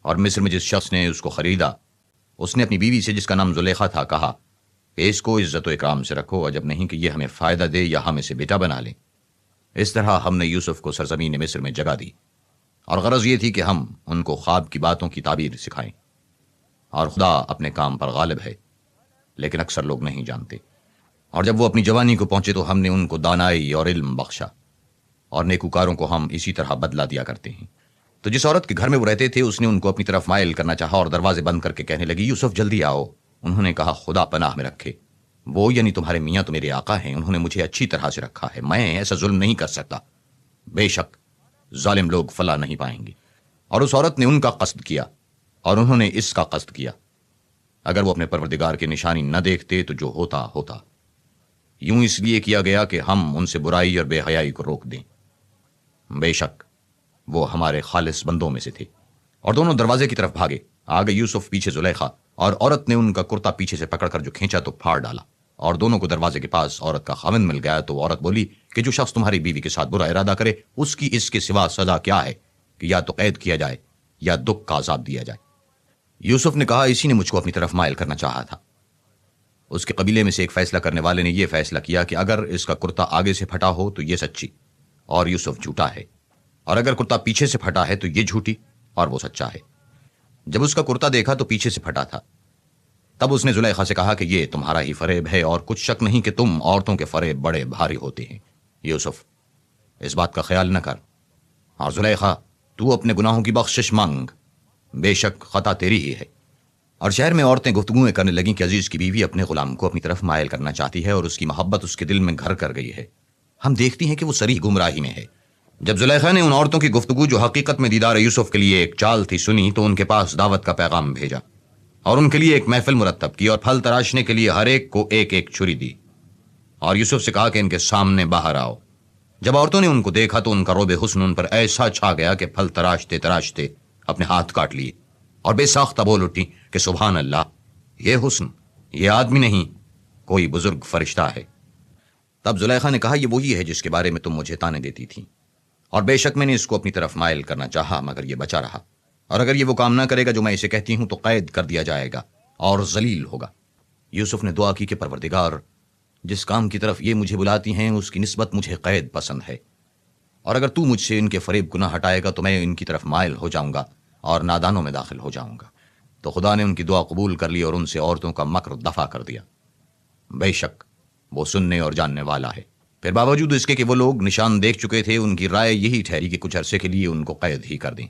اور مصر میں جس شخص نے اس کو خریدا اس نے اپنی بیوی سے جس کا نام زلیخا تھا کہا کہ اس کو عزت و اکرام سے رکھو، عجب نہیں کہ یہ ہمیں فائدہ دے یا ہم اسے بیٹا بنا لیں۔ اس طرح ہم نے یوسف کو سرزمین مصر میں جگہ دی، اور غرض یہ تھی کہ ہم ان کو خواب کی باتوں کی تعبیر سکھائیں۔ اور خدا اپنے کام پر غالب ہے، لیکن اکثر لوگ نہیں جانتے۔ اور جب وہ اپنی جوانی کو پہنچے تو ہم نے ان کو دانائی اور علم بخشا، اور نیکوکاروں کو ہم اسی طرح بدلہ دیا کرتے ہیں۔ تو جس عورت کے گھر میں وہ رہتے تھے اس نے ان کو اپنی طرف مائل کرنا چاہا اور دروازے بند کر کے کہنے لگی، یوسف جلدی آؤ۔ انہوں نے کہا، خدا پناہ میں رکھے، وہ یعنی تمہارے میاں تو میرے آقا ہیں، انہوں نے مجھے اچھی طرح سے رکھا ہے، میں ایسا ظلم نہیں کر سکتا۔ بے شک ظالم لوگ فلاح نہیں پائیں گے۔ اور اس عورت نے ان کا قصد کیا اور انہوں نے اس کا قصد کیا۔ اگر وہ اپنے پروردگار کی نشانی نہ دیکھتے تو جو ہوتا ہوتا۔ یوں اس لیے کیا گیا کہ ہم ان سے برائی اور بے حیائی کو روک دیں۔ بے شک وہ ہمارے خالص بندوں میں سے تھے۔ اور دونوں دروازے کی طرف بھاگے، آگے یوسف پیچھے زلیخا، اور عورت نے ان کا کرتا پیچھے سے پکڑ کر جو کھینچا تو پھاڑ ڈالا، اور دونوں کو دروازے کے پاس عورت کا خاوند مل گیا۔ تو عورت بولی کہ جو شخص تمہاری بیوی کے ساتھ برا ارادہ کرے اس کی اس کے سوا سزا کیا ہے کہ یا تو قید کیا جائے یا دکھ کا عذاب دیا جائے۔ یوسف نے کہا، اسی نے مجھ کو اپنی طرف مائل کرنا چاہا تھا۔ اس کے قبیلے میں سے ایک فیصلہ کرنے والے نے یہ فیصلہ کیا کہ اگر اس کا کرتا آگے سے پھٹا ہو تو یہ سچی اور یوسف جھوٹا ہے، اور اگر کرتا پیچھے سے پھٹا ہے تو یہ جھوٹی اور وہ سچا ہے۔ جب اس کا کرتا دیکھا تو پیچھے سے پھٹا تھا، تب اس نے زلیخا سے کہا کہ یہ تمہارا ہی فریب ہے، اور کچھ شک نہیں کہ تم عورتوں کے فریب بڑے بھاری ہوتے ہیں۔ یوسف، اس بات کا خیال نہ کر، اور زلیخا تو اپنے گناہوں کی بخشش مانگ، بے شک خطا تیری ہی ہے۔ اور شہر میں عورتیں گفتگویں کرنے لگیں کہ عزیز کی بیوی اپنے غلام کو اپنی طرف مائل کرنا چاہتی ہے اور اس کی محبت اس کے دل میں گھر کر گئی ہے، ہم دیکھتی ہیں کہ وہ صریح گمراہی میں ہے۔ جب زلیخا نے ان عورتوں کی گفتگو جو حقیقت میں دیدار یوسف کے لیے ایک چال تھی سنی تو ان کے پاس دعوت کا پیغام بھیجا، اور ان کے لیے ایک محفل مرتب کی، اور پھل تراشنے کے لیے ہر ایک کو ایک ایک چھری دی، اور یوسف سے کہا کہ ان کے سامنے باہر آؤ۔ جب عورتوں نے ان کو دیکھا تو ان کا روب حسن ان پر ایسا چھا گیا کہ پھل تراشتے تراشتے اپنے ہاتھ کاٹ لیے، اور بے ساختہ بول اٹھی کہ سبحان اللہ، یہ حسن، یہ آدمی نہیں، کوئی بزرگ فرشتہ ہے۔ تب زلیخا نے کہا، یہ وہی ہے جس کے بارے میں تم مجھے تانے دیتی تھی، اور بے شک میں نے اس کو اپنی طرف مائل کرنا چاہا مگر یہ بچا رہا، اور اگر یہ وہ کام نہ کرے گا جو میں اسے کہتی ہوں تو قید کر دیا جائے گا اور ذلیل ہوگا۔ یوسف نے دعا کی کہ پروردگار، جس کام کی طرف یہ مجھے بلاتی ہیں اس کی نسبت مجھے قید پسند ہے، اور اگر تو مجھ سے ان کے فریب کو نہ ہٹائے گا تو میں ان کی طرف مائل ہو جاؤں گا اور نادانوں میں داخل ہو جاؤں گا۔ تو خدا نے ان کی دعا قبول کر لی اور ان سے عورتوں کا مکر دفع کر دیا۔ بے شک وہ سننے اور جاننے والا ہے۔ پھر باوجود اس کے کہ وہ لوگ نشان دیکھ چکے تھے، ان کی رائے یہی ٹھہری کہ کچھ عرصے کے لیے ان کو قید ہی کر دیں۔